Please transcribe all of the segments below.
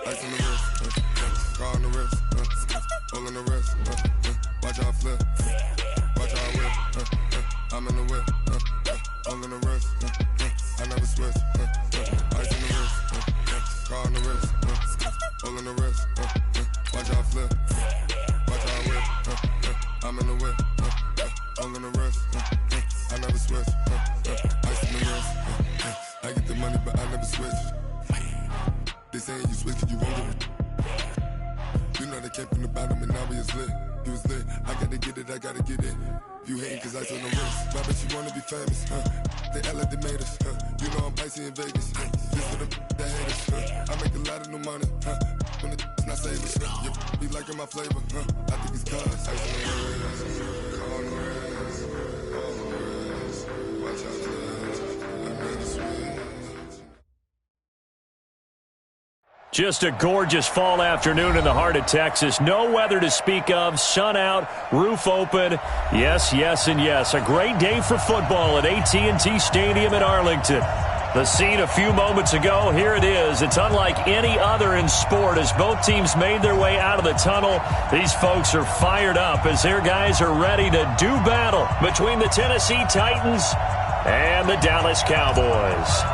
Ice on the wrist, car on the wrist, hole in the wrist, watch how I flip, watch how I whip, I'm in the whip, hole in the wrist, I never switch, ice on the wrist, car on the wrist, hole in the wrist, watch how I flip, watch how I whip, I'm in the whip, hole in the wrist, I never switch, ice on the wrist, I get the money but I never switch. They saying you switch 'cause you won't get it. You know they came from the bottom and now we is lit. You was lit, I gotta get it, I gotta get it. You hating 'cause I on the wrist. Why bet you wanna be famous, They act like they made us, You know I'm icy in Vegas, This for the that haters, I make a lot of new money, When the not savers, You be liking my flavor, I think it's cause ice on the wrist, on the wrist, on the wrist. Watch out, I'm never switch. Just a gorgeous fall afternoon in the heart of Texas. No weather to speak of. Sun out, roof open. Yes, yes, and yes. A great day for football at AT&T Stadium in Arlington. The scene a few moments ago, here it is. It's unlike any other in sport as both teams made their way out of the tunnel. These folks are fired up as their guys are ready to do battle between the Tennessee Titans and the Dallas Cowboys.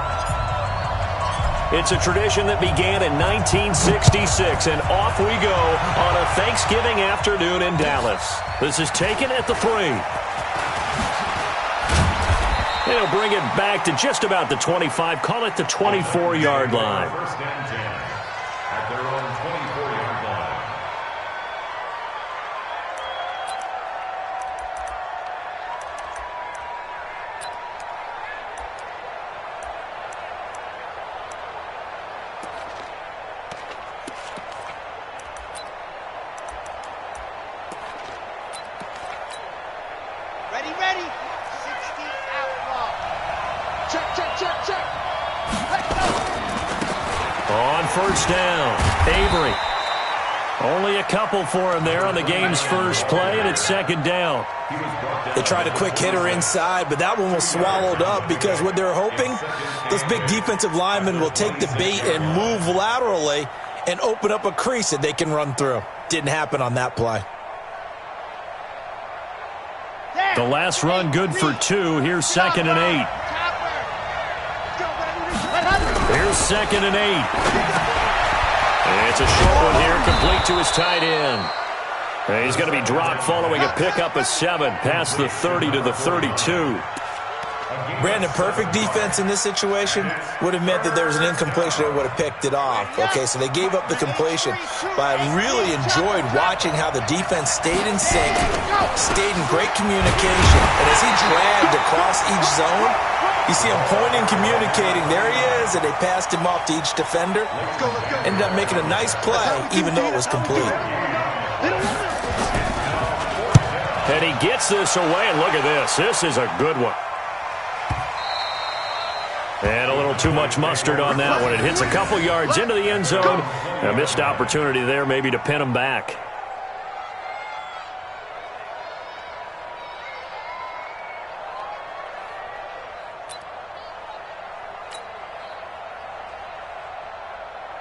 It's a tradition that began in 1966, and off we go on a Thanksgiving afternoon in Dallas. This is taken at the 3. They'll bring it back to just about the 25, call it the 24-yard line. First and 10 at their own 24-yard line. Ready. 60 outlaw. Check. Let's go. On first down, Avery. Only a couple for him there on the game's first play, and it's second down. They tried a quick hitter inside, but that one was swallowed up because what they're hoping, those big defensive linemen will take the bait and move laterally and open up a crease that they can run through. Didn't happen on that play. The last run good for 2. Here's second and 8. Here's second and 8. It's a short one here, complete to his tight end. And he's going to be dropped following a pickup of 7 past the 30 to the 32. Brandon, perfect defense in this situation would have meant that there was an incompletion that would have picked it off. Okay, so they gave up the completion, but I really enjoyed watching how the defense stayed in sync, stayed in great communication, and as he dragged across each zone, you see him pointing, communicating. There he is, and they passed him off to each defender. Ended up making a nice play, even though it was complete. And he gets this away, and look at this. This is a good one. And a little too much mustard on that one. It hits a couple yards into the end zone. A missed opportunity there maybe to pin him back.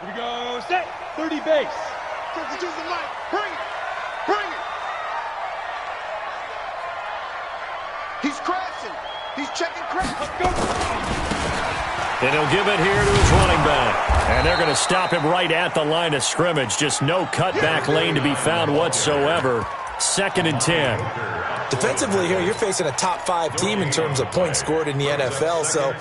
Here we go. Set. 30 base. To the mic. Bring it. He's crashing. He's checking crash. Let's go. And he'll give it here to his running back. And they're going to stop him right at the line of scrimmage. Just no cutback lane to be found whatsoever. Second and 10. Defensively here, you're facing a top 5 team in terms of points scored in the NFL. So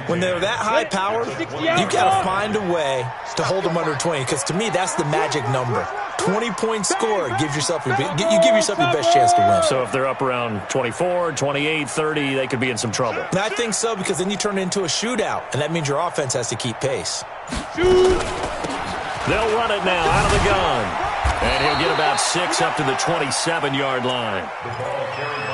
when they're that high powered, you've got to find a way to hold them under 20. Because to me, that's the magic number. 20 points scored gives yourself you give yourself your best chance to win. So if they're up around 24, 28, 30, they could be in some trouble. And I think so, because then you turn it into a shootout, and that means your offense has to keep pace. They'll run it now out of the gun. And he'll get about 6 up to the 27-yard line.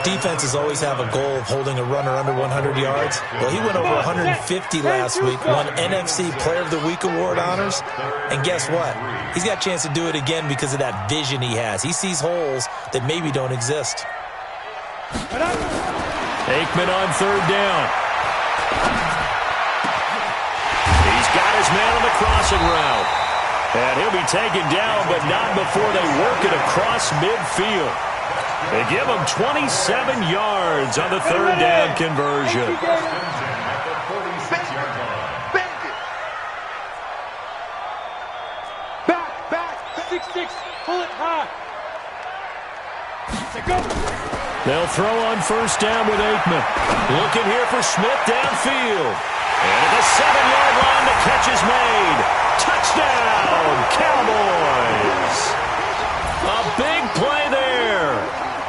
Defenses always have a goal of holding a runner under 100 yards. Well, he went over 150 last week, won NFC Player of the Week award honors. And guess what? He's got a chance to do it again because of that vision he has. He sees holes that maybe don't exist. Aikman on third down. He's got his man on the crossing route. And he'll be taken down, but not before they work it across midfield. They give him 27 yards on the third down conversion. Back, 6-6, pull it high. Go. They'll throw on first down with Aikman. Looking here for Smith downfield. And at the 7-yard line, the catch is made. Touchdown, Cowboys. A big play there.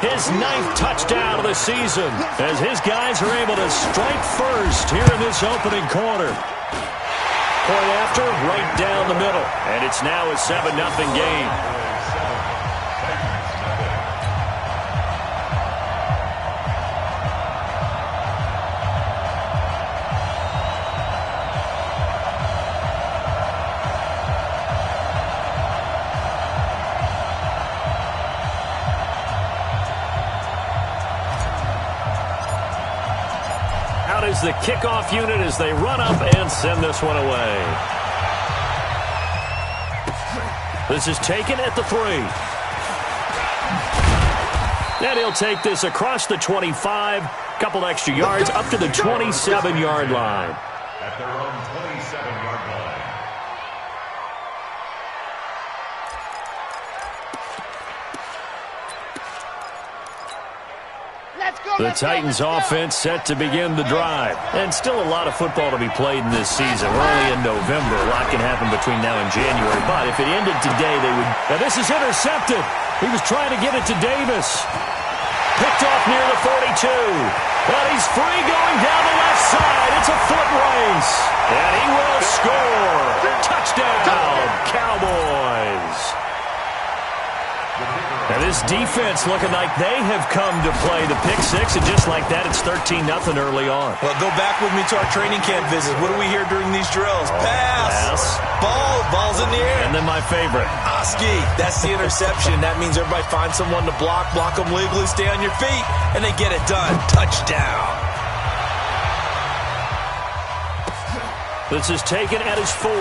His 9th touchdown of the season as his guys are able to strike first here in this opening quarter. Point after, right down the middle. And it's now a 7-0 game. Is the kickoff unit as they run up and send this one away. This is taken at the 3. And he'll take this across the 25, couple extra yards up to the 27-yard line. At their own 27-yard line. The Titans offense set to begin the drive. And still a lot of football to be played in this season. We're only in November. A lot can happen between now and January. But if it ended today, they would... Now this is intercepted. He was trying to get it to Davis. Picked off near the 42. But he's free going down the left side. It's a foot race. And he will score. Touchdown, Cowboys. And this defense looking like they have come to play the pick six, and just like that, it's 13-0 early on. Well, go back with me to our training camp visit. What do we hear during these drills? Pass. Ball's in the air. And then my favorite. Oski, that's the interception. That means everybody finds someone to block them legally, stay on your feet, and they get it done. Touchdown. This is taken at his 4.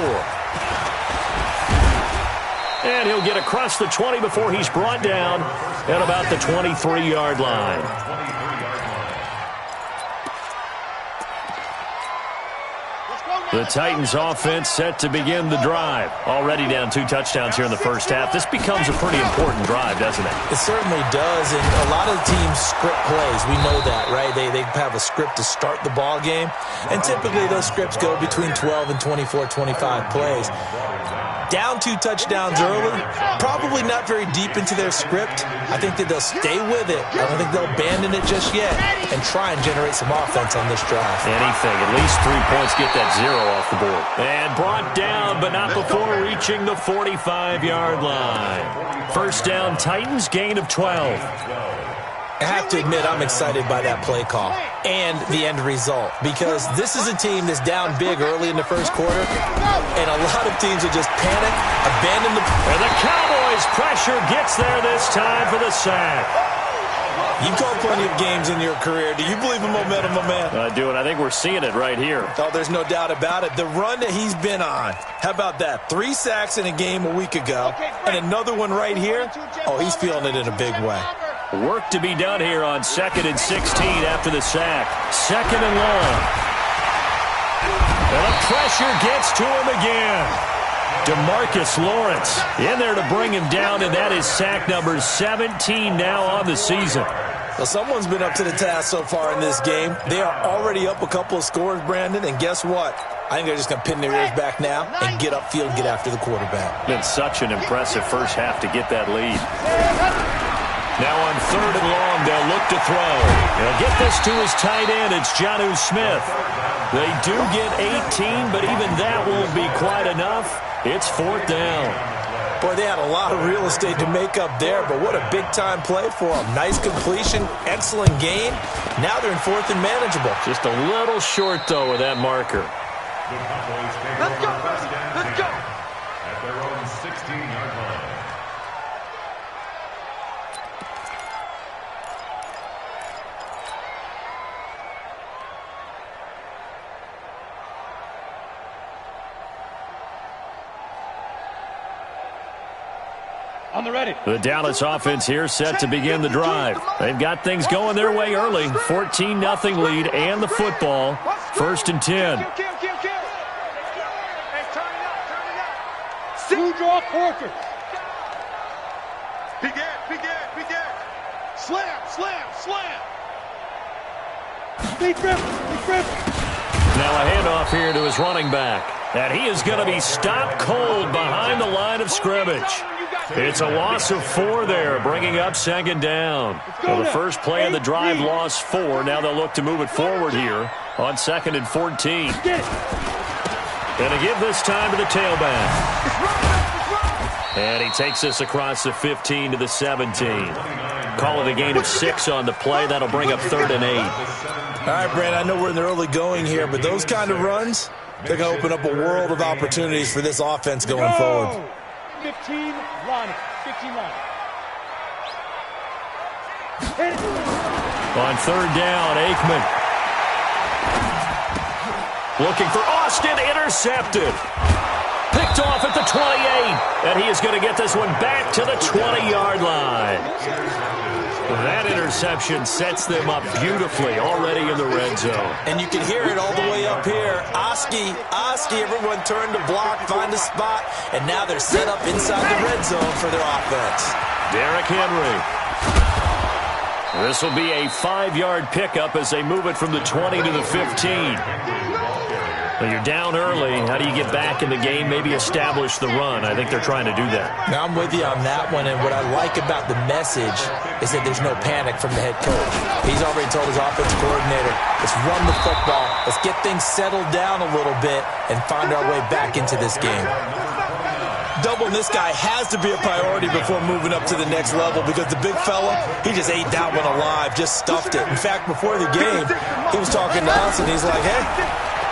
And he'll get across the 20 before he's brought down at about the 23-yard line. The Titans offense set to begin the drive. Already down 2 touchdowns here in the first half. This becomes a pretty important drive, doesn't it? It certainly does, and a lot of teams script plays. We know that, right? They have a script to start the ball game, and typically those scripts go between 12 and 24, 25 plays. Down 2 touchdowns early, probably not very deep into their script. I think that they'll stay with it. I don't think they'll abandon it just yet and try and generate some offense on this drive. Anything, at least 3 points, get that 0 off the board. And brought down, but not before reaching the 45-yard line. First down, Titans, gain of 12. I have to admit, I'm excited by that play call and the end result, because this is a team that's down big early in the first quarter, and a lot of teams will just panic, abandon the... And the Cowboys' pressure gets there this time for the sack. You've called plenty of games in your career. Do you believe in momentum, my man? I do, and I think we're seeing it right here. Oh, there's no doubt about it. The run that he's been on, how about that? 3 sacks in a game a week ago, and another one right here. Oh, he's feeling it in a big way. Work to be done here on 2nd and 16 after the sack. 2nd and long. And the pressure gets to him again. DeMarcus Lawrence in there to bring him down, and that is sack number 17 now on the season. Well, someone's been up to the task so far in this game. They are already up a couple of scores, Brandon, and guess what? I think they're just going to pin their ears back now and get upfield and get after the quarterback. Been such an impressive first half to get that lead. Now on 3rd and long, they'll look to throw. They'll get this to his tight end. It's Jonnu Smith. They do get 18, but even that won't be quite enough. It's 4th down. Boy, they had a lot of real estate to make up there, but what a big-time play for them. Nice completion, excellent game. Now they're in 4th and manageable. Just a little short, though, with that marker. Let's go. Let's go. At their own 16-yard line. On the ready. The Dallas offense here set to begin the drive. They've got things going their way early. 14-0 lead and the football. 1st and 10. Two draw quarters. Begin. Slam. Big grip. Now a handoff here to his running back. And he is going to be stopped cold behind the line of scrimmage. It's a loss of 4 there, bringing up 2nd down. So the first play of the drive lost 4. Now they'll look to move it forward here on 2nd and 14. Going to give this time to the tailback. And he takes this across the 15 to the 17. Call it a gain of 6 on the play. That'll bring up 3rd and 8. All right, Brand, I know we're in the early going here, but those kind of runs, they're going to open up a world of opportunities for this offense going forward. 15 line. On 3rd down, Aikman. Looking for Austin, intercepted. Picked off at the 28, and he is going to get this one back to the 20-yard line. That interception sets them up beautifully already in the red zone. And you can hear it all the way up here. Oski, everyone turned to block, find a spot, and now they're set up inside the red zone for their offense. Derrick Henry. This will be a 5-yard pickup as they move it from the 20 to the 15. Well, you're down early. How do you get back in the game, maybe establish the run? I think they're trying to do that. Now, I'm with you on that one, and what I like about the message is that there's no panic from the head coach. He's already told his offensive coordinator, let's run the football, let's get things settled down a little bit and find our way back into this game. Doubling this guy has to be a priority before moving up to the next level because the big fella, he just ate that one alive, just stuffed it. In fact, before the game, he was talking to us, and he's like, hey,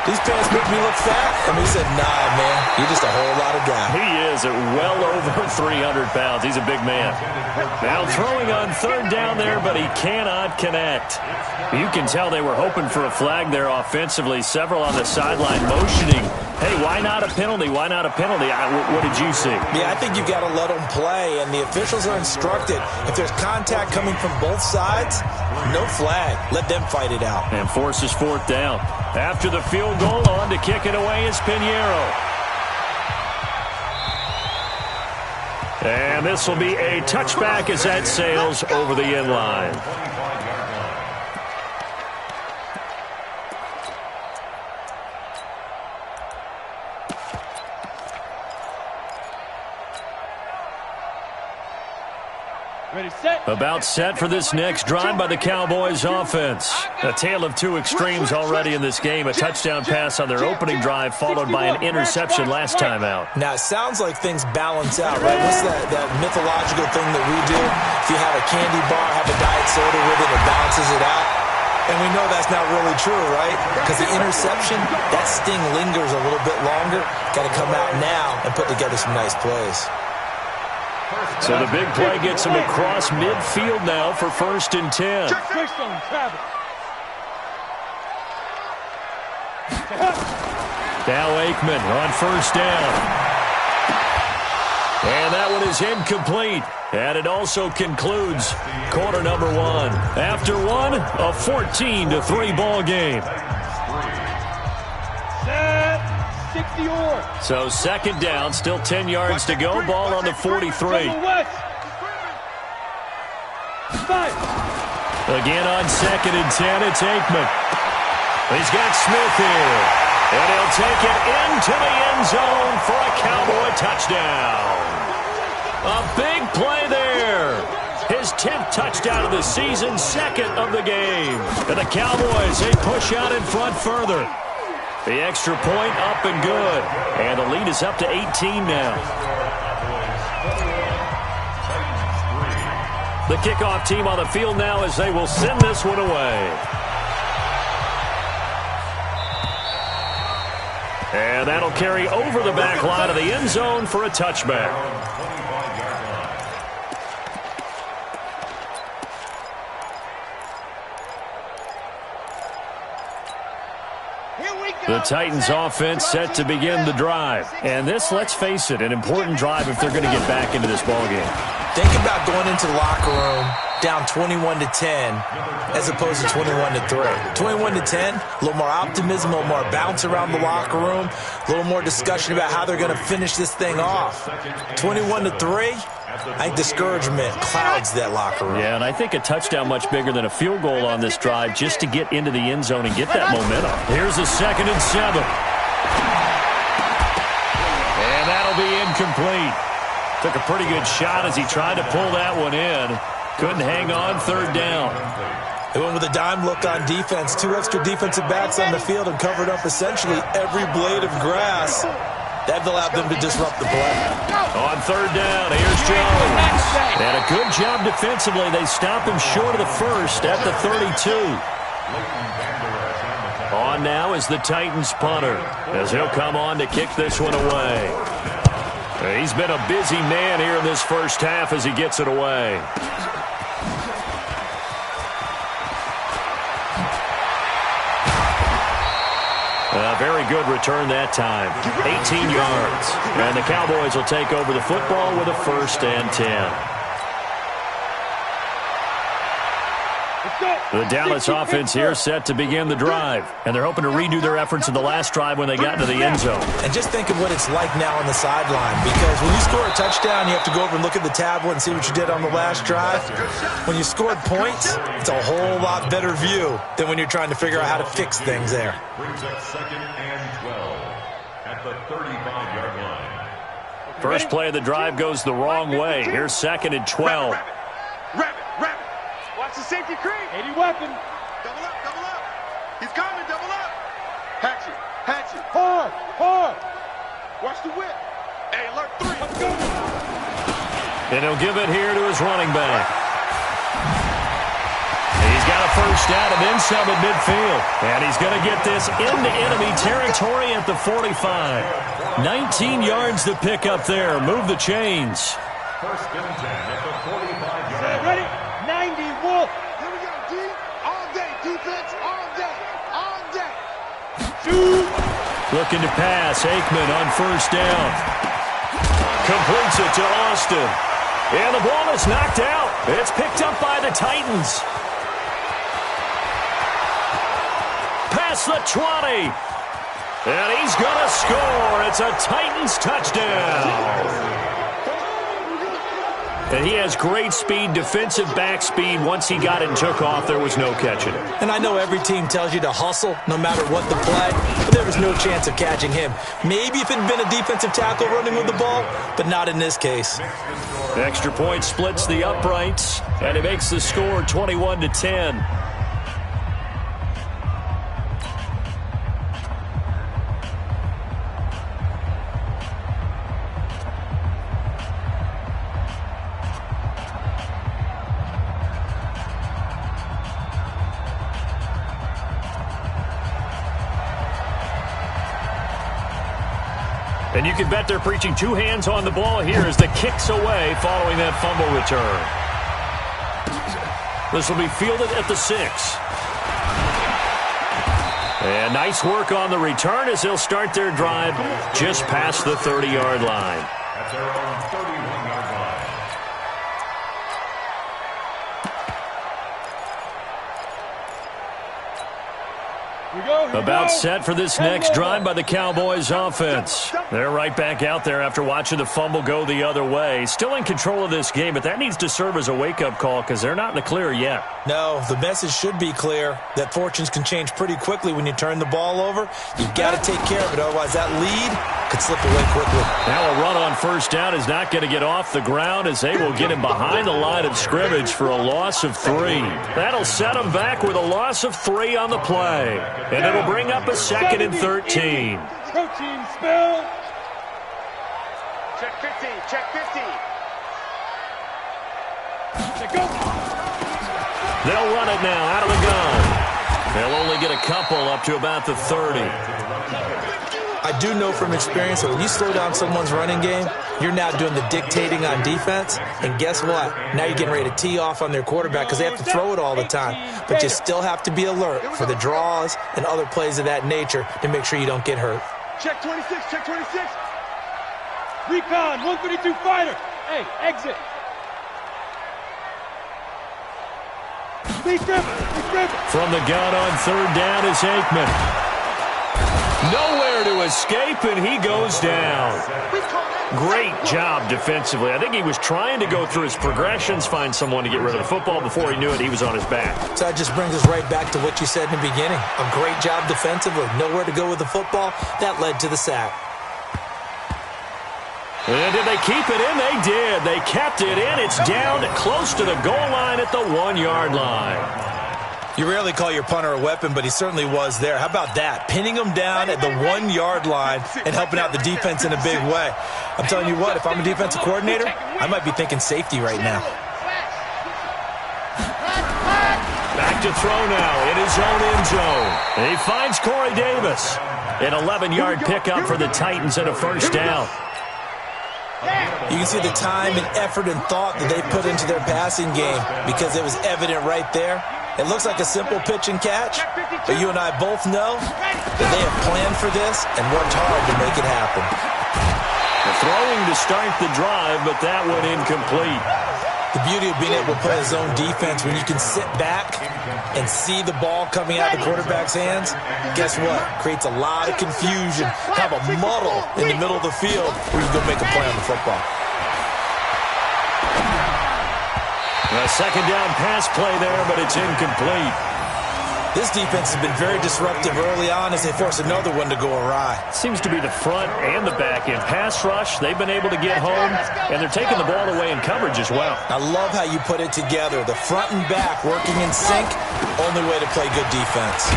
these pants make me look fat. And we said, nah, man, you're just a whole lot of guy. He is at well over 300 pounds. He's a big man. Now throwing on 3rd down there, but he cannot connect. You can tell they were hoping for a flag there offensively. Several on the sideline motioning. Hey, why not a penalty? Why not a penalty? What did you see? Yeah, I think you've got to let them play, and the officials are instructed. If there's contact coming from both sides, no flag. Let them fight it out. And forces 4th down. After the field goal, on to kick it away is Pinheiro. And this will be a touchback as that sails over the end line. Ready, set. About set for this next drive by the Cowboys offense. A tale of 2 extremes already in this game. A touchdown pass on their opening drive followed by an interception last time out. Now, it sounds like things balance out, right? What's that mythological thing that we do? If you have a candy bar, have a diet soda with it, it balances it out. And we know that's not really true, right? Because the interception, that sting lingers a little bit longer. Got to come out now and put together some nice plays. So the big play gets him across midfield now for 1st and 10. Now Aikman on 1st down. And that one is incomplete. And it also concludes quarter number 1. After one, a 14-3 ball game. So 2nd down, still 10 yards to go. Ball on the 43. Again on 2nd and 10, it's Aikman. He's got Smith here. And he'll take it into the end zone for a Cowboy touchdown. A big play there. His 10th touchdown of the season, 2nd of the game. And the Cowboys, they push out in front further. The extra point up and good. And the lead is up to 18 now. The kickoff team on the field now as they will send this one away. And that'll carry over the back line of the end zone for a touchback. The Titans offense set to begin the drive. And this, let's face it, an important drive if they're going to get back into this ballgame. Think about going into the locker room down 21-10 as opposed to 21-3. 21-10, a little more optimism, a little more bounce around the locker room, a little more discussion about how they're going to finish this thing off. 21-3, I think discouragement clouds that locker room. Yeah, and I think a touchdown much bigger than a field goal on this drive just to get into the end zone and get that momentum. Here's a 2nd and 7. And that'll be incomplete. Took a pretty good shot as he tried to pull that one in. Couldn't hang on 3rd down. They went with a dime look on defense. 2 extra defensive backs on the field and covered up essentially every blade of grass. That allowed them to disrupt the play. On 3rd down, here's Jones. And a good job defensively. They stop him short of the first at the 32. On now is the Titans punter, as he'll come on to kick this one away. He's been a busy man here in this first half as he gets it away. A very good return that time. 18 yards. And the Cowboys will take over the football with a 1st and 10. The Dallas offense here set to begin the drive. And they're hoping to redo their efforts in the last drive when they got into the end zone. And just think of what it's like now on the sideline. Because when you score a touchdown, you have to go over and look at the tablet and see what you did on the last drive. When you scored points, it's a whole lot better view than when you're trying to figure out how to fix things there. Brings up 2nd and 12 at the 35-yard line. First play of the drive goes the wrong way. Here's 2nd and 12. Rabbit. Watch the safety creep. 80 weapon. Double up. He's coming, double up. Hatch it. Hard. Watch the whip. Hey, alert 3. Let's go. And he'll give it here to his running back. He's got a first down and then some at midfield. And he's going to get this into enemy territory at the 45. 19 yards to pick up there. Move the chains. 1st and 10 at the 45-yard line. Ready? 90 Wolf. Here we go, D. All day, defense, all day. Looking to pass. Aikman on 1st down. Completes it to Austin. And the ball is knocked out. It's picked up by the Titans. Past the 20. And he's going to score. It's a Titans touchdown. And he has great speed, defensive back speed. Once he got it and took off, there was no catching it. And I know every team tells you to hustle no matter what the play, but there was no chance of catching him. Maybe if it had been a defensive tackle running with the ball, but not in this case. Extra point splits the uprights, and it makes the score 21-10. And you can bet they're preaching 2 hands on the ball here as the kick's away following that fumble return. This will be fielded at the 6. And nice work on the return as they'll start their drive just past the 30-yard line. At their own 31-yard line. About set for this next drive by the Cowboys offense. They're right back out there after watching the fumble go the other way. Still in control of this game, but that needs to serve as a wake-up call because they're not in the clear yet. No, the message should be clear that fortunes can change pretty quickly when you turn the ball over. You've got to take care of it, otherwise that lead could slip away quickly. Now a run on 1st down is not going to get off the ground as they will get him behind the line of scrimmage for a loss of 3. That'll set him back with a loss of 3 on the play. And it'll bring up a 2nd and 13. Protein spill. Check 50, check 50. Go. They'll run it now out of the gun. They'll only get a couple up to about the 30. I do know from experience that when you slow down someone's running game, you're now doing the dictating on defense. And guess what? Now you're getting ready to tee off on their quarterback because they have to throw it all the time. But you still have to be alert for the draws and other plays of that nature to make sure you don't get hurt. Check 26, check 26. Recon, 132 fighter. Hey, exit. From the gun on third down is Aikman. Nowhere to escape, and he goes down. Great job defensively. I think he was trying to go through his progressions, find someone to get rid of the football. Before he knew it, he was on his back. So that just brings us right back to what you said in the beginning. A great job defensively. Nowhere to go with the football. That led to the sack. And did they keep it in? They did. They kept it in. It's down close to the goal line at the 1-yard line. You rarely call your punter a weapon, but he certainly was there. How about that? Pinning him down at the 1-yard line and helping out the defense in a big way. I'm telling you what, if I'm a defensive coordinator, I might be thinking safety right now. Back to throw now in his own end zone. And he finds Corey Davis. An 11-yard pickup for the Titans and a first down. You can see the time and effort and thought that they put into their passing game because it was evident right there. It looks like a simple pitch and catch, but you and I both know that they have planned for this and worked hard to make it happen. Throwing to start the drive, but that one incomplete. The beauty of being able to play a zone defense when you can sit back and see the ball coming out of the quarterback's hands, guess what? Creates a lot of confusion. Have a muddle in the middle of the field where you go make a play on the football. A second down pass play there, but it's incomplete. This defense has been very disruptive early on as they force another one to go awry. Seems to be the front and the back end. Pass rush, they've been able to get home, and they're taking the ball away in coverage as well. I love how you put it together. The front and back working in sync, only way to play good defense.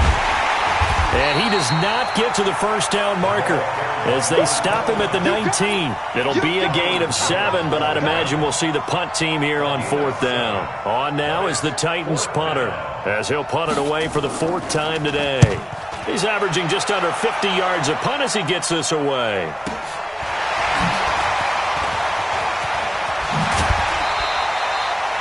And he does not get to the first down marker as they stop him at the 19. It'll be a gain of 7, but I'd imagine we'll see the punt team here on fourth down. On now is the Titans punter as he'll punt it away for the 4th time today. He's averaging just under 50 yards a punt as he gets this away.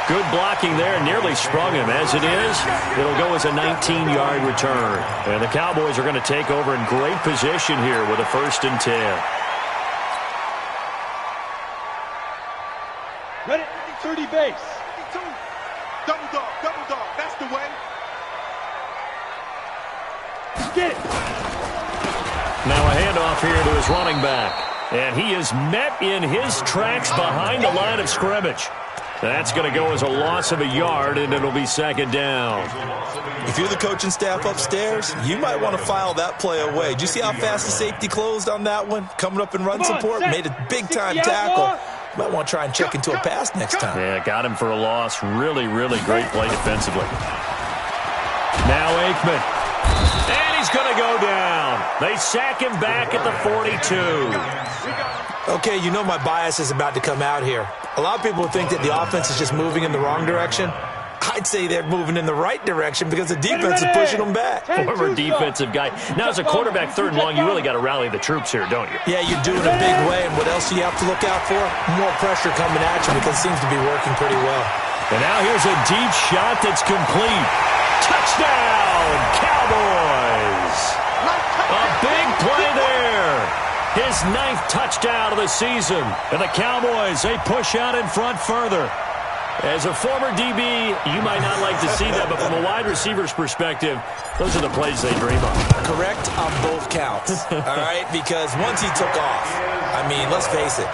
Good blocking there, nearly sprung him. As it is, it'll go as a 19-yard return. And the Cowboys are going to take over in great position here with a 1st and 10. Ready, 30 base. 32. Double dog, that's the way. Get it. Now a handoff here to his running back. And he is met in his tracks behind the line of scrimmage. That's going to go as a loss of a yard, and it'll be 2nd down. If you're the coaching staff upstairs, you might want to file that play away. Did you see how fast the safety closed on that one? Coming up in run support, made a big-time tackle. Might want to try and check into a pass next time. Yeah, got him for a loss. Really, really great play defensively. Now Aikman. And he's going to go down. They sack him back at the 42. Okay, you know my bias is about to come out here. A lot of people think that the offense is just moving in the wrong direction. I'd say they're moving in the right direction because the defense is pushing them back. Former defensive guy. Now, as a quarterback 3rd and long, you really got to rally the troops here, don't you? Yeah, you're doing a big way, and what else do you have to look out for? More pressure coming at you because it seems to be working pretty well. And now here's a deep shot that's complete. Touchdown, Cowboys! A big play there. His 9th touchdown of the season. And the Cowboys, they push out in front further. As a former DB, you might not like to see that, but from a wide receiver's perspective, those are the plays they dream of. Correct on both counts, all right? Because once he took off, I mean, let's face it,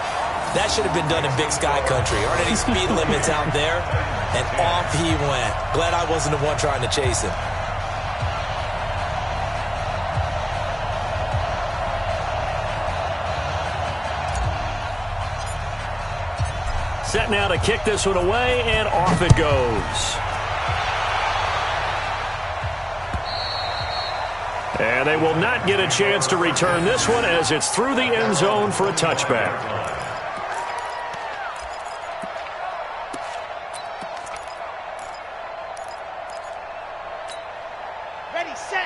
that should have been done in Big Sky Country. Aren't any speed limits out there? And off he went. Glad I wasn't the one trying to chase him. Set now to kick this one away, and off it goes. And they will not get a chance to return this one as it's through the end zone for a touchback.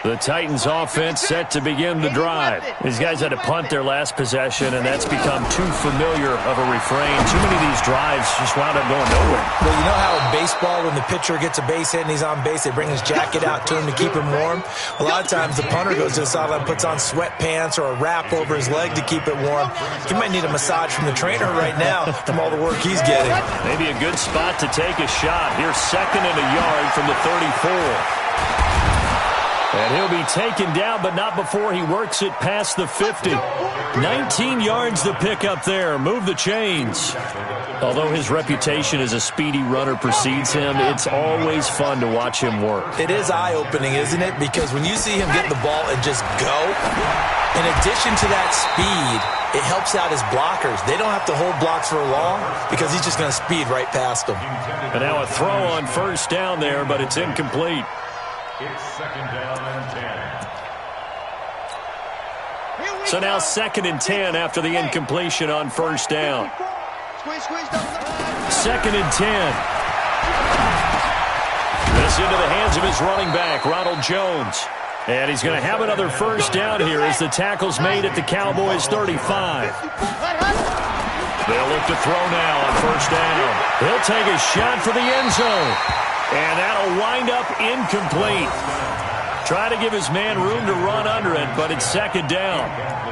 The Titans offense set to begin the drive. These guys had to punt their last possession, and that's become too familiar of a refrain. Too many of these drives just wound up going nowhere. Well, you know how in baseball, when the pitcher gets a base hit and he's on base, they bring his jacket out to him to keep him warm? A lot of times the punter goes to the sideline, puts on sweatpants or a wrap over his leg to keep it warm. He might need a massage from the trainer right now from all the work he's getting. Maybe a good spot to take a shot. Here's 2nd and a yard from the 34. And he'll be taken down, but not before he works it past the 50. 19 yards to pick up there. Move the chains. Although his reputation as a speedy runner precedes him, it's always fun to watch him work. It is eye-opening, isn't it? Because when you see him get the ball and just go, in addition to that speed, it helps out his blockers. They don't have to hold blocks for long because he's just going to speed right past them. And now a throw on 1st down there, but it's incomplete. It's 2nd down and 10. So now 2nd and 10 after the incompletion on 1st down. 2nd and 10. This into the hands of his running back, Ronald Jones. And he's going to have another 1st down here as the tackle's made at the Cowboys' 35. They'll look to throw now on 1st down. He'll take a shot for the end zone. And that'll wind up incomplete. Try to give his man room to run under it, but it's 2nd down.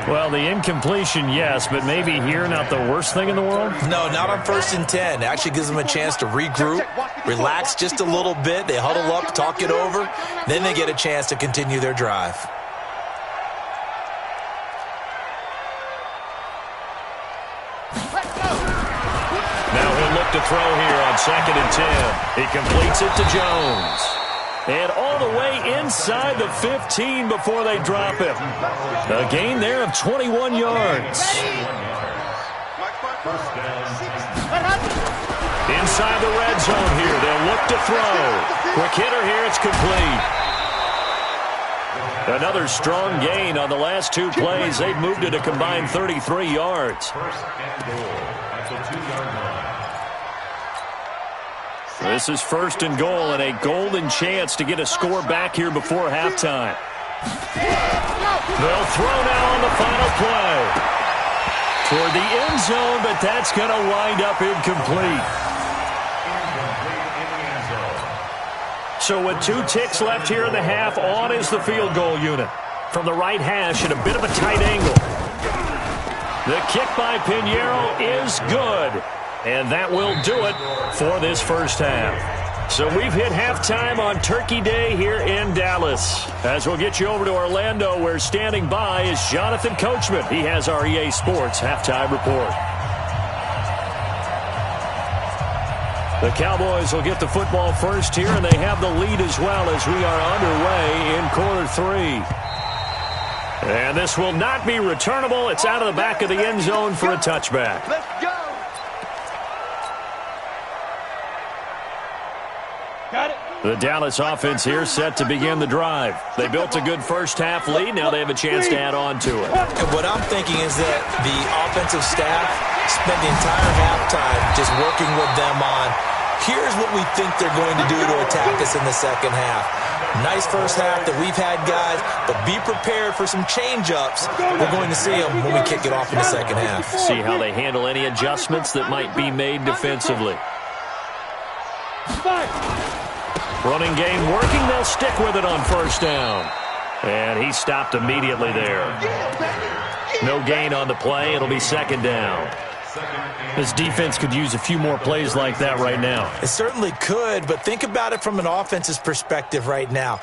Well, the incompletion, yes, but maybe here not the worst thing in the world? No, not on 1st and 10. It actually gives them a chance to regroup, relax just a little bit. They huddle up, talk it over. Then they get a chance to continue their drive. To throw here on 2nd and 10. He completes it to Jones. And all the way inside the 15 before they drop him. A gain there of 21 yards. Inside the red zone here. They'll look to throw. Quick hitter here. It's complete. Another strong gain on the last 2 plays. They've moved it a combined 33 yards. 1st and goal at the 2-yard line. This is 1st and goal and a golden chance to get a score back here before halftime. They'll throw now on the final play. Toward the end zone, but that's going to wind up incomplete. So with 2 ticks left here in the half, on is the field goal unit. From the right hash at a bit of a tight angle. The kick by Pinheiro is good. And that will do it for this 1st half. So we've hit halftime on Turkey Day here in Dallas. As we'll get you over to Orlando, where standing by is Jonathan Coachman. He has our EA Sports halftime report. The Cowboys will get the football first here, and they have the lead as well as we are underway in quarter 3. And this will not be returnable. It's out of the back of the end zone for a touchback. Let's go. The Dallas offense here set to begin the drive. They built a good 1st half lead. Now they have a chance to add on to it. And what I'm thinking is that the offensive staff spent the entire halftime just working with them on, here's what we think they're going to do to attack us in the 2nd half. Nice 1st half that we've had, guys, but be prepared for some change-ups. We're going to see them when we kick it off in the 2nd half. See how they handle any adjustments that might be made defensively. Running game working. They'll stick with it on 1st down. And he stopped immediately there. No gain on the play. It'll be 2nd down. This defense could use a few more plays like that right now. It certainly could, but think about it from an offense's perspective right now.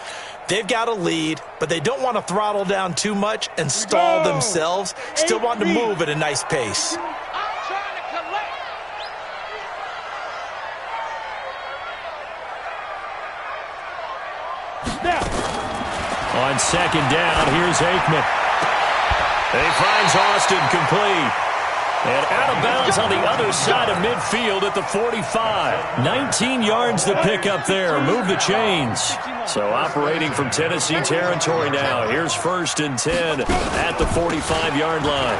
They've got a lead, but they don't want to throttle down too much and stall themselves. Still want to move at a nice pace. On 2nd down, here's Aikman. He finds Austin complete. And out of bounds on the other side of midfield at the 45. 19 yards to pick up there. Move the chains. So operating from Tennessee territory now. Here's 1st and 10 at the 45-yard line.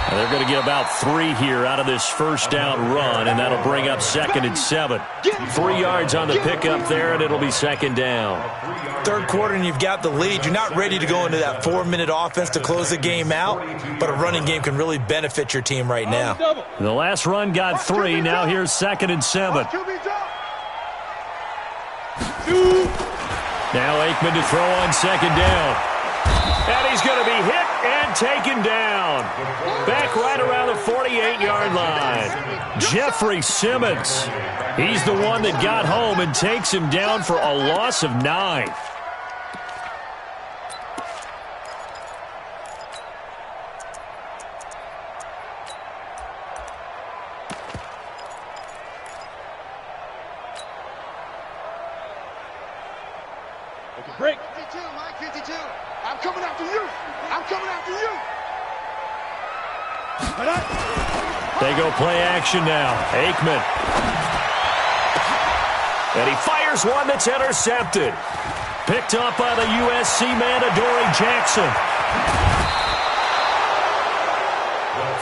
And they're going to get about 3 here out of this first down run, and that'll bring up 2nd and 7. 3 yards on the pickup there, and it'll be 2nd down. Third quarter, and you've got the lead. You're not ready to go into that 4-minute offense to close the game out, but a running game can really benefit your team right now. The last run got 3. Now here's 2nd and 7. Now Aikman to throw on 2nd down. And he's going to be hit and taken down. Back right around the 48-yard line. Jeffrey Simmons. He's the one that got home and takes him down for a loss of 9. Break. 52, Mike, 52. I'm coming after you. I'm coming after you. They go play action now. Aikman. And he fires one that's intercepted. Picked up by the USC man, Adoree Jackson.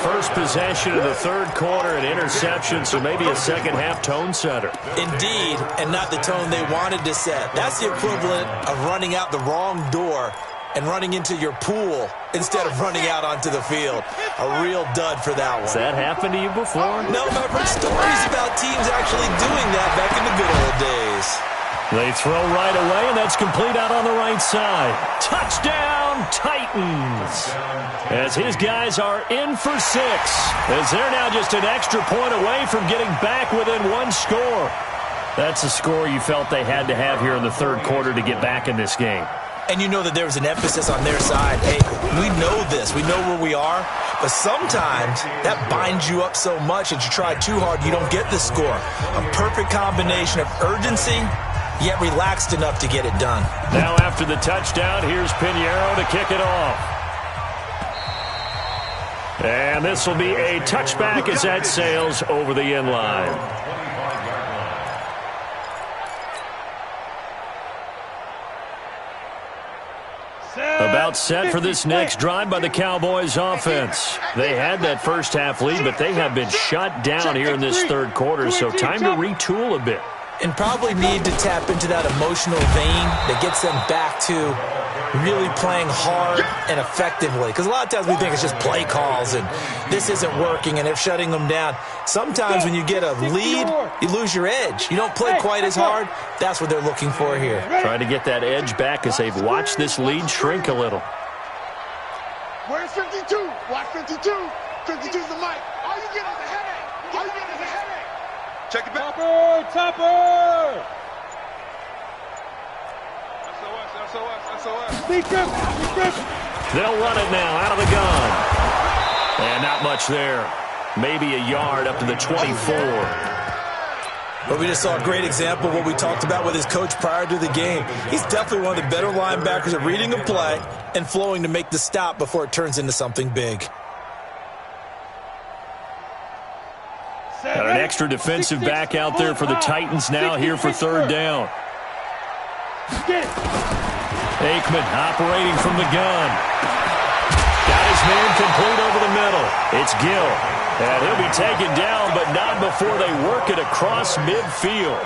First possession of the third quarter, an interception, so maybe a second-half tone setter. Indeed, and not the tone they wanted to set. That's the equivalent of running out the wrong door and running into your pool instead of running out onto the field. A real dud for that one. Has that happened to you before? No, but I've heard stories about teams actually doing that back in the good old days. They throw right away, and that's complete out on the right side. Touchdown, Titans! As his guys are in for 6. As they're now just an extra point away from getting back within 1 score. That's a score you felt they had to have here in the third quarter to get back in this game. And you know that there was an emphasis on their side. Hey, we know this. We know where we are. But sometimes that binds you up so much that you try too hard, you don't get the score. A perfect combination of urgency, yet relaxed enough to get it done. Now after the touchdown, here's Pinheiro to kick it off. And this will be a touchback as that sails over the end line. About set for this next drive by the Cowboys offense. They had that first half lead, but they have been shut down here in this third quarter, so time to retool a bit. And probably need to tap into that emotional vein that gets them back to really playing hard and effectively. Because a lot of times we think it's just play calls and this isn't working and they're shutting them down. Sometimes when you get a lead, you lose your edge. You don't play quite as hard. That's what they're looking for here. Trying to get that edge back as they've watched this lead shrink a little. Where's 52? Watch 52. 52's the mic. All you get is a headache. All you get is a headache. Check it back. Topper! SOS. They'll run it now out of the gun. And not much there. Maybe a yard up to the 24. But we just saw a great example of what we talked about with his coach prior to the game. He's definitely one of the better linebackers at reading a play and flowing to make the stop before it turns into something big. Got an extra defensive back out there for the Titans now here for third down. Aikman operating from the gun. Got his man complete over the middle. It's Gill. And he'll be taken down, but not before they work it across midfield.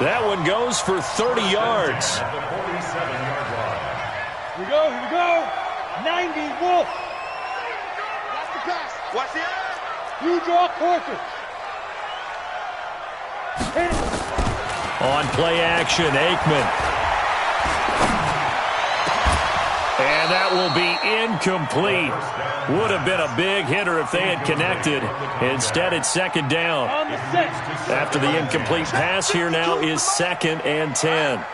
That one goes for 30 yards. Here we go. 90 Wolf. Watch the pass. Watch the edge. You draw quarter. On play action, Aikman. And that will be incomplete. Would have been a big hitter if they had connected. Instead, it's second down. After the incomplete pass, here now is 2nd and 10.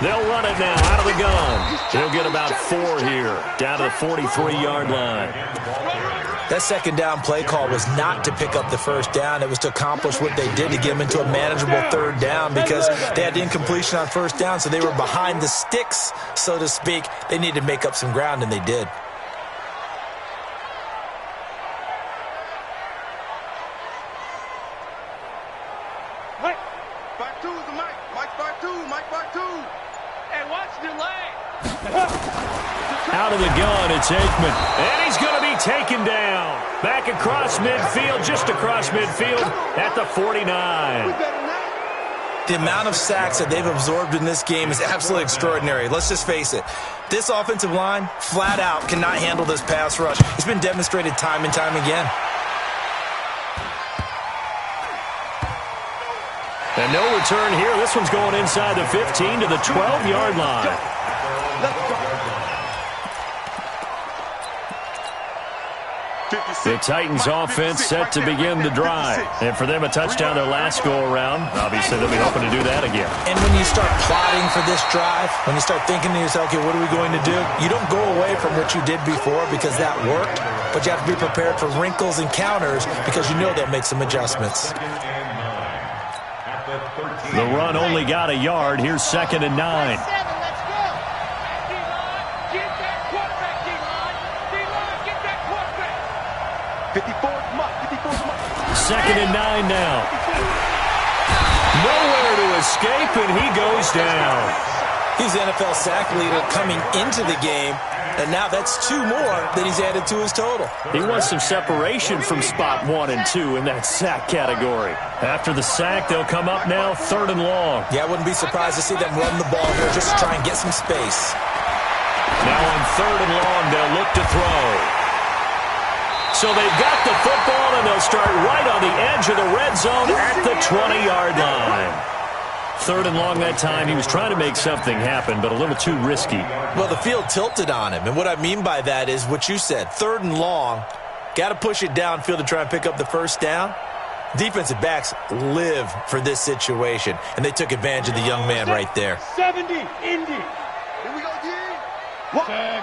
They'll run it now out of the gun. He'll get about 4 here, down to the 43-yard line. That second down play call was not to pick up the first down. It was to accomplish what they did to get them into a manageable third down because they had incompletion on first down, so they were behind the sticks, so to speak. They needed to make up some ground, and they did. Mike. Back two is the Mike. Mike back two. Hey, watch the lane. Out of the gun, it's Aikman. And he's going to be taken down. Back across midfield, just across midfield at the 49. The amount of sacks that they've absorbed in this game is absolutely extraordinary. Let's just face it. This offensive line, flat out, cannot handle this pass rush. It's been demonstrated time and time again. And no return here. This one's going inside the 15 to the 12-yard line. The Titans offense set to begin the drive. And for them, a touchdown their last go-around. Obviously, they'll be hoping to do that again. And when you start plotting for this drive, when you start thinking to yourself, okay, what are we going to do? You don't go away from what you did before because that worked, but you have to be prepared for wrinkles and counters because you know they'll make some adjustments. The run only got a yard. Here's 2nd and 9. 2nd and 9 now. Nowhere to escape, and he goes down. He's the NFL sack leader coming into the game, and now that's 2 more that he's added to his total. He wants some separation from spot 1 and 2 in that sack category. After the sack, they'll come up now 3rd and long. Yeah, I wouldn't be surprised to see them run the ball here just to try and get some space. Now on 3rd and long, they'll look to throw. So they've got the football, and they'll start right on the edge of the red zone at the 20-yard line. 3rd and long that time. He was trying to make something happen, but a little too risky. Well, the field tilted on him, and what I mean by that is what you said. 3rd and long, got to push it downfield to try and pick up the first down. Defensive backs live for this situation, and they took advantage of the young man right there. 70, Indy. Here we go, D.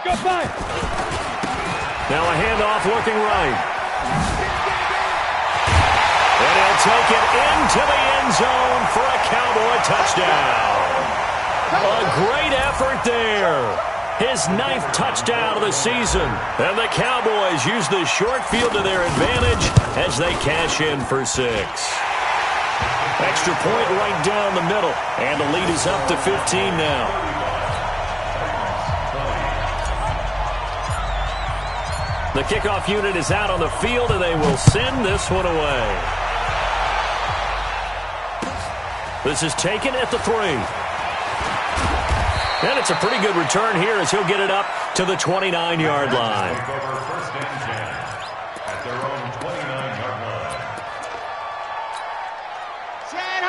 Go five. Now a handoff looking right. And he'll take it into the end zone for a Cowboy touchdown. A great effort there. His 9th touchdown of the season. And the Cowboys use the short field to their advantage as they cash in for 6. Extra point right down the middle. And the lead is up to 15 now. The kickoff unit is out on the field, and they will send this one away. This is taken at the 3. And it's a pretty good return here as he'll get it up to the 29-yard line.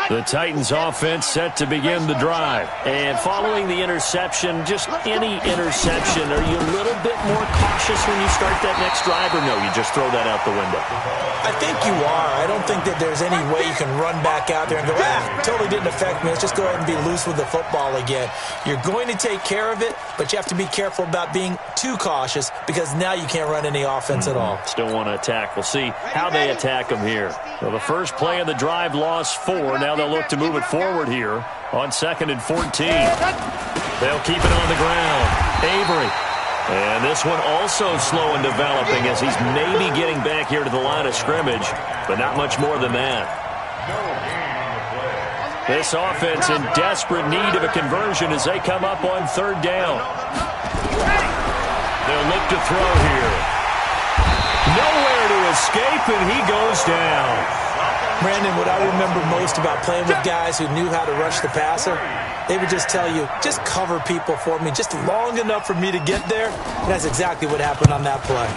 The Titans offense set to begin the drive. And following the interception, just any interception, are you a little bit more cautious when you start that next drive, or no, you just throw that out the window? I think you are. I don't think that there's any way you can run back out there and go, totally didn't affect me. Let's just go ahead and be loose with the football again. You're going to take care of it, but you have to be careful about being too cautious because now you can't run any offense at all. Still want to attack. We'll see how they attack them here. Well, the first play of the drive lost 4. Now they'll look to move it forward here on 2nd and 14. They'll keep it on the ground. Avery. And this one also slow in developing as he's maybe getting back here to the line of scrimmage, but not much more than that. This offense in desperate need of a conversion as they come up on 3rd down. They'll look to throw here. Nowhere to escape, and he goes down. Brandon, what I remember most about playing with guys who knew how to rush the passer, they would just tell you, just cover people for me just long enough for me to get there. And that's exactly what happened on that play.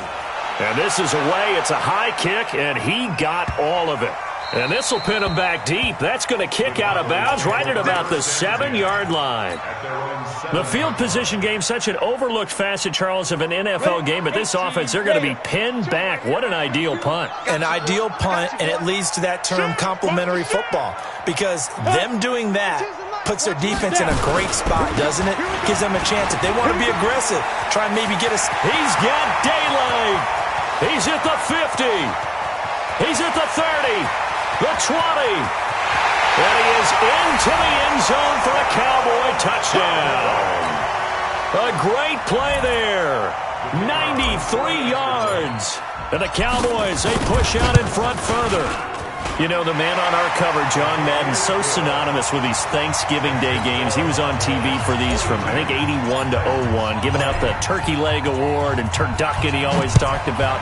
And this is away. It's a high kick, and he got all of it. And this will pin him back deep. That's going to kick out of bounds right at about the 7-yard line. The field position game, such an overlooked facet, Charles, of an NFL game, but this offense, they're going to be pinned back. What an ideal punt. An ideal punt, and it leads to that term complementary football, because them doing that puts their defense in a great spot, doesn't it? Gives them a chance. If they want to be aggressive, try and maybe get us. He's got daylight. He's at the 50. He's at the 30. The 20. And he is into the end zone for a Cowboy touchdown. A great play there. 93 yards. And the Cowboys, they push out in front further. You know, the man on our cover, John Madden, so synonymous with these Thanksgiving Day games. He was on TV for these from, I think, 81 to 01, giving out the Turkey Leg Award and turducken he always talked about.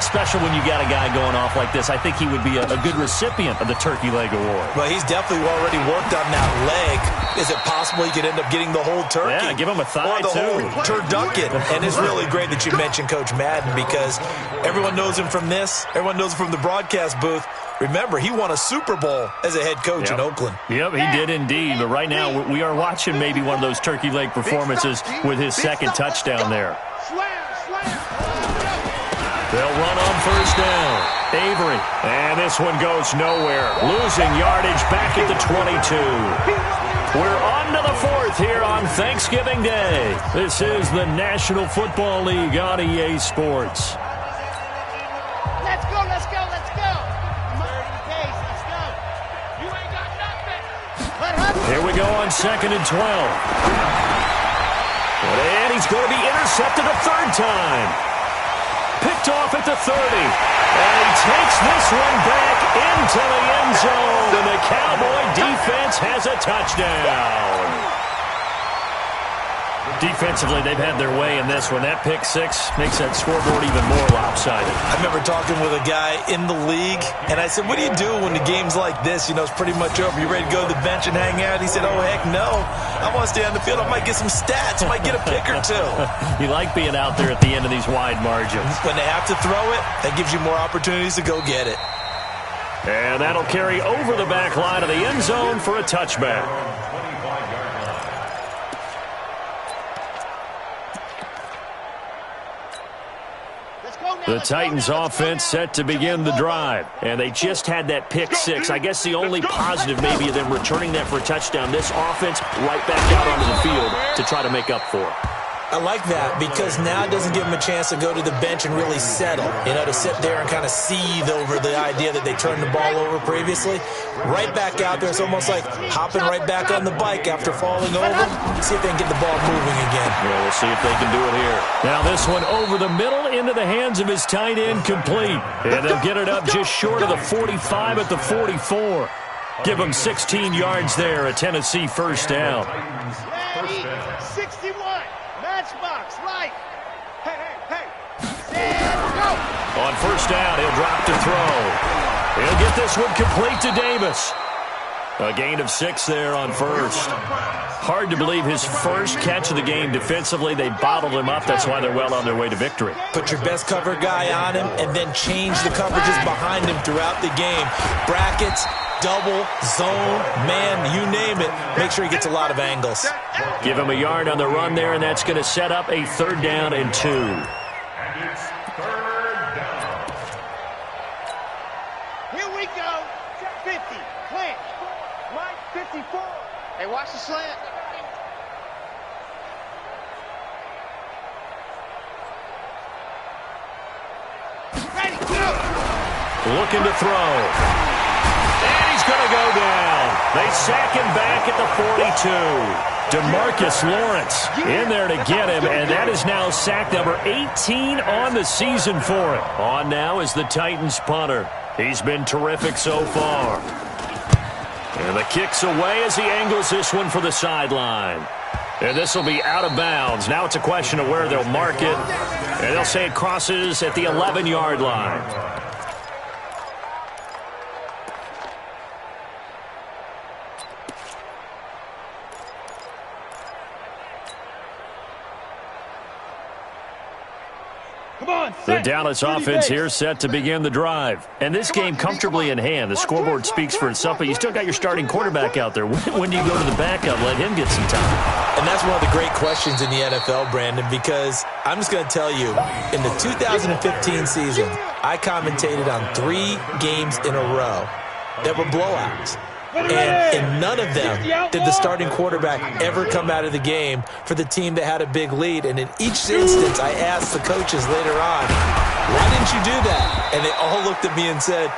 Special when you got a guy going off like this. I think he would be a good recipient of the Turkey Leg Award. Well, he's definitely already worked on that leg. Is it possible he could end up getting the whole turkey? Yeah, give him a thigh, or the too. whole turducken. And it's really great that you mentioned Coach Madden because everyone knows him from this. Everyone knows him from the broadcast booth. Remember, he won a Super Bowl as a head coach in Oakland. Yep, he did indeed. But right now, we are watching maybe one of those turkey leg performances with his second touchdown there. They'll run on first down. Avery. And this one goes nowhere. Losing yardage back at the 22. We're on to the fourth here on Thanksgiving Day. This is the National Football League on EA Sports. Let's go, let's go, let's go. 30 pace, let's go. You ain't got nothing. Here we go on 2nd and 12. And he's going to be intercepted a third time. Picked off at the 30. And he takes this one back into the end zone. And the Cowboy defense has a touchdown. Defensively, they've had their way in this one. That pick six makes that scoreboard even more lopsided. I remember talking with a guy in the league, and I said, what do you do when the game's like this? You know, it's pretty much over. You ready to go to the bench and hang out? He said, oh, heck no. I want to stay on the field. I might get some stats. I might get a pick or two. You like being out there at the end of these wide margins. When they have to throw it, that gives you more opportunities to go get it. And that'll carry over the back line of the end zone for a touchback. The Titans offense set to begin the drive. And they just had that pick six. I guess the only positive maybe of them returning that for a touchdown. This offense right back out onto the field to try to make up for it. I like that because now it doesn't give them a chance to go to the bench and really settle, you know, to sit there and kind of seethe over the idea that they turned the ball over previously. Right back out there, it's almost like hopping right back on the bike after falling over. See if they can get the ball moving again. Yeah, we'll see if they can do it here. Now this one over the middle into the hands of his tight end, complete. And they'll get it up just short of the 45 at the 44. Give them 16 yards there, a Tennessee first down. 61. Matchbox, right. Hey. Go. On first down, he'll drop to throw. He'll get this one complete to Davis. A gain of 6 there on first. Hard to believe his first catch of the game defensively. They bottled him up. That's why they're well on their way to victory. Put your best cover guy on him and then change the coverages behind him throughout the game. Brackets, double, zone, man, you name it. Make sure he gets a lot of angles. Give him a yard on the run there, and that's going to set up a 3rd down and 2. And it's 3rd down. Here we go. 50. Clinch. Right, 54. Hey, watch the slant. Ready, go. Looking to throw. And he's going to go down. They sack him back at the 42. DeMarcus Lawrence in there to get him, and that is now sack number 18 on the season for him. On now is the Titans punter. He's been terrific so far. And the kick's away as he angles this one for the sideline. And this will be out of bounds. Now it's a question of where they'll mark it. And they'll say it crosses at the 11-yard line. The Dallas offense here set to begin the drive. And this game comfortably in hand. The scoreboard speaks for itself, but you still got your starting quarterback out there. When do you go to the backup? Let him get some time. And that's one of the great questions in the NFL, Brandon, because I'm just going to tell you, in the 2015 season, I commentated on 3 games in a row that were blowouts. And in none of them did the starting quarterback ever come out of the game for the team that had a big lead. And in each instance, I asked the coaches later on, why didn't you do that? And they all looked at me and said,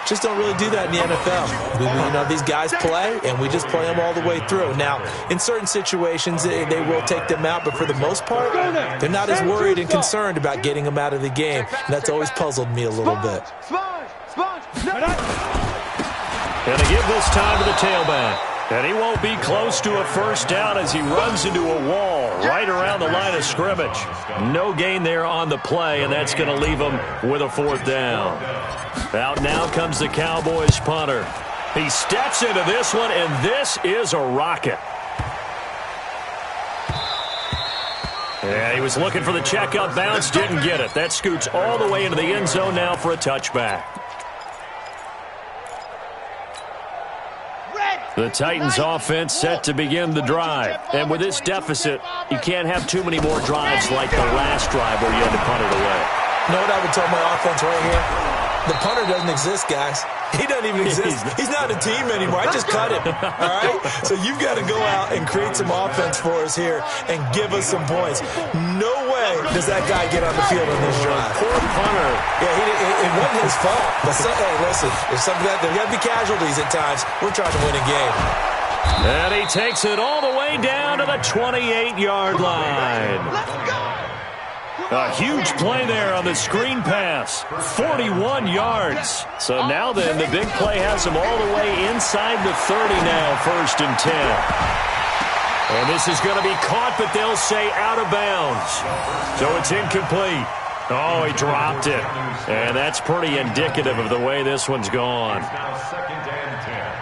just don't really do that in the NFL. You know, these guys play, and we just play them all the way through. Now, in certain situations, they will take them out, but for the most part, they're not as worried and concerned about getting them out of the game. And that's always puzzled me a little bit. And they give this time to the tailback. And he won't be close to a first down as he runs into a wall right around the line of scrimmage. No gain there on the play, and that's going to leave him with a fourth down. Out now comes the Cowboys punter. He steps into this one, and this is a rocket. Yeah, he was looking for the checkup bounce, didn't get it. That scoots all the way into the end zone now for a touchback. The Titans offense set to begin the drive. And with this deficit, you can't have too many more drives like the last drive where you had to punt it away. You know what I would tell my offense right here? The punter doesn't exist, guys. He doesn't even exist. He's not a team anymore. I just cut him, all right? So you've got to go out and create some offense for us here and give us some points. No way does that guy get on the field in this drive. Poor punter. Yeah, it wasn't his fault. But hey, listen, there's something that there got to be casualties at times. We're trying to win a game. And he takes it all the way down to the 28-yard line. Let's go! A huge play there on the screen pass. 41 yards. So now then, the big play has him all the way inside the 30 now, 1st and 10. And this is going to be caught, but they'll say out of bounds. So it's incomplete. Oh, he dropped it. And that's pretty indicative of the way this one's gone. Now 2nd and 10.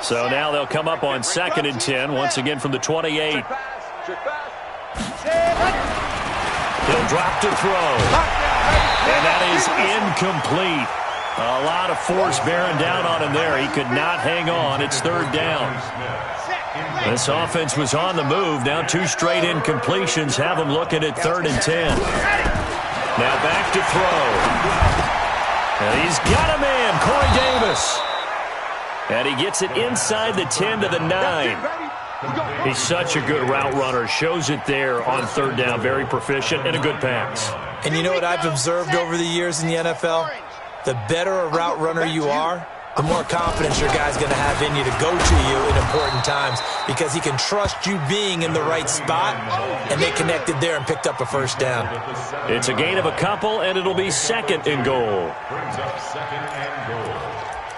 So now they'll come up on 2nd and 10, once again from the 28. He'll drop to throw. And that is incomplete. A lot of force bearing down on him there. He could not hang on. It's 3rd down. This offense was on the move. Now 2 straight incompletions have them looking at 3rd and 10. Now back to throw. And he's got a man, Corey Davis. And he gets it inside the 10 to the 9. He's such a good route runner. Shows it there on 3rd down. Very proficient and a good pass. And you know what I've observed over the years in the NFL? The better a route runner you are, the more confidence your guy's going to have in you to go to you in important times because he can trust you being in the right spot, and they connected there and picked up a first down. It's a gain of a couple, and it'll be 2nd and goal. Brings up 2nd and goal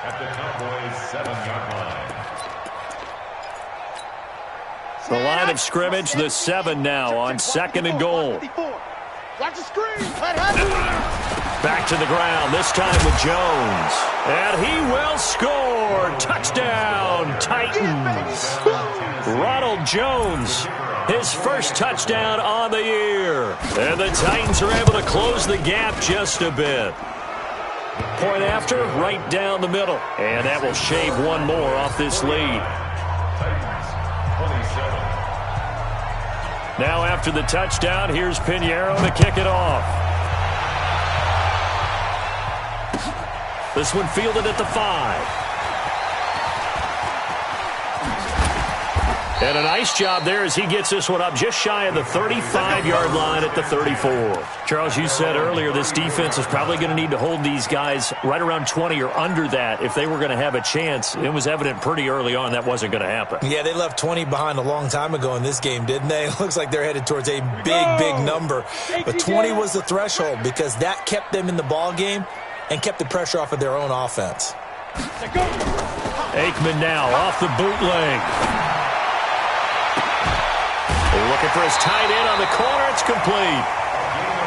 at the Cowboys' 7-yard line. The line of scrimmage, the 7 now on 2nd and goal. Watch the screen. Back to the ground, this time with Jones. And he will score. Touchdown, Titans. Ronald Jones, his first touchdown on the year. And the Titans are able to close the gap just a bit. Point after, right down the middle. And that will shave one more off this lead. Titans, 27. Now after the touchdown, here's Pinheiro to kick it off. This one fielded at the 5. And a nice job there as he gets this one up just shy of the 35-yard line at the 34. Charles, you said earlier this defense is probably going to need to hold these guys right around 20 or under that if they were going to have a chance. It was evident pretty early on that wasn't going to happen. Yeah, they left 20 behind a long time ago in this game, didn't they? It looks like they're headed towards a big number. But 20 was the threshold because that kept them in the ball game and kept the pressure off of their own offense. Aikman now off the bootleg. Looking for his tight end on the corner. It's complete.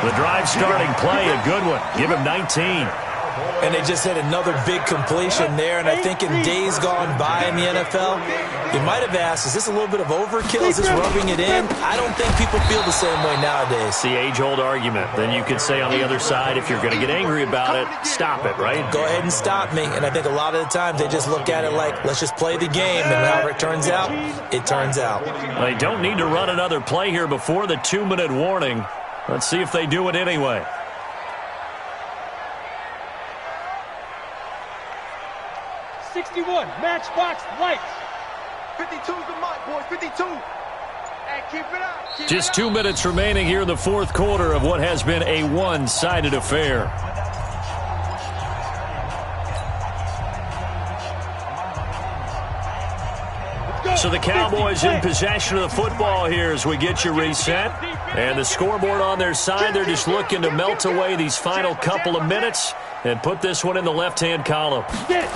The drive starting play, a good one. Give him 19. And they just had another big completion there. And I think in days gone by in the NFL, you might have asked, is this a little bit of overkill? Is this rubbing it in? I don't think people feel the same way nowadays. It's the age-old argument. Then you could say on the other side, if you're going to get angry about it, stop it, right? Go ahead and stop me. And I think a lot of the times they just look at it like, let's just play the game. And however it turns out, it turns out. They don't need to run another play here before the 2-minute warning. Let's see if they do it anyway. 61, matchbox lights. 52's the mic, boys, 52. Hey, keep it up. Just 2 minutes remaining here in the fourth quarter of what has been a one-sided affair. Let's go. So the Cowboys in possession of the football here as we get you reset. And the scoreboard on their side, they're just looking to melt away these final couple of minutes and put this one in the left-hand column. And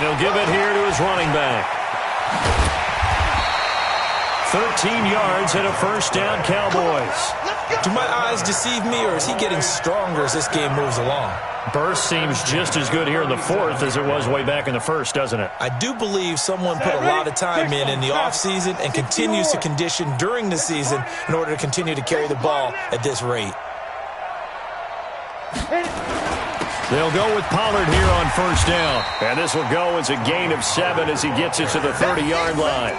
he'll give it here to his running back. 13 yards and a first down, Cowboys. Do my eyes deceive me, or is he getting stronger as this game moves along? Burst seems just as good here in the fourth as it was way back in the first, doesn't it? I do believe someone put a lot of time in the offseason and continues to condition during the season in order to continue to carry the ball at this rate. They'll go with Pollard here on first down. And this will go as a gain of 7 as he gets it to the 30-yard line.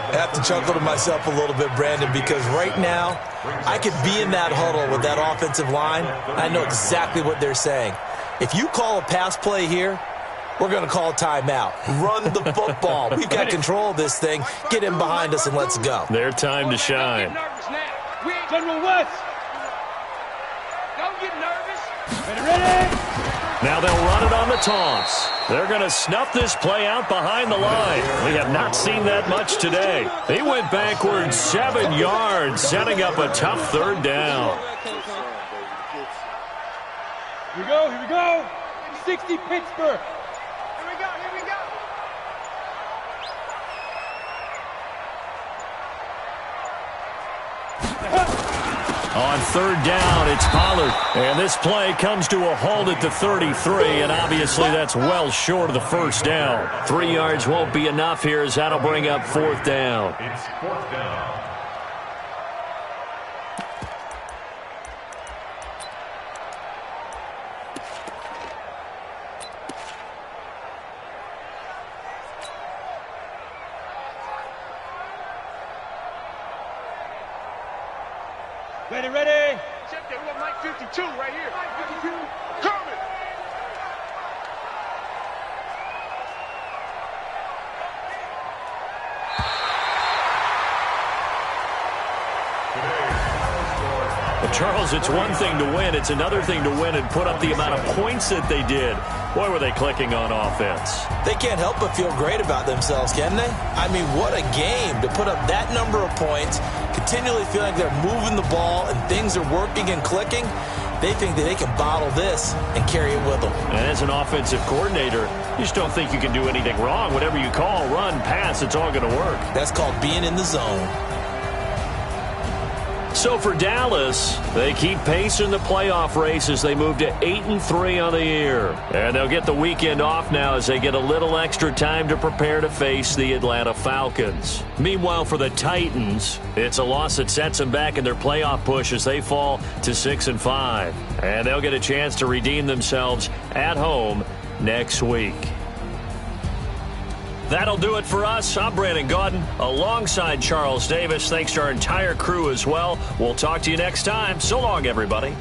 I have to chuckle to myself a little bit, Brandon, because right now I could be in that huddle with that offensive line. I know exactly what they're saying. If you call a pass play here, we're going to call a timeout. Run the football. We've got control of this thing. Get in behind us and let's go. Their time to shine. General West. Don't get nervous. Ready? Now they'll run it on the toss. They're going to snuff this play out behind the line. We have not seen that much today. He went backwards 7 yards, setting up a tough third down. Here we go. 60 Pittsburgh. Here we go. On third down, it's Pollard. And this play comes to a halt at the 33, and obviously that's well short of the first down. 3 yards won't be enough here as that'll bring up fourth down. It's fourth down. Ready. Check that. We got Mike 52 right here. Mike 52. Coming. Well, Charles, it's one thing to win. It's another thing to win and put up the amount of points that they did. Boy, were they clicking on offense. They can't help but feel great about themselves, can they? I mean, what a game to put up that number of points, continually feeling like they're moving the ball and things are working and clicking. They think that they can bottle this and carry it with them. And as an offensive coordinator, you just don't think you can do anything wrong. Whatever you call, run, pass, it's all going to work. That's called being in the zone. So for Dallas, they keep pace in the playoff race as they move to 8-3 on the year. And they'll get the weekend off now as they get a little extra time to prepare to face the Atlanta Falcons. Meanwhile, for the Titans, it's a loss that sets them back in their playoff push as they fall to 6-5. And they'll get a chance to redeem themselves at home next week. That'll do it for us. I'm Brandon Gaudin alongside Charles Davis. Thanks to our entire crew as well. We'll talk to you next time. So long, everybody.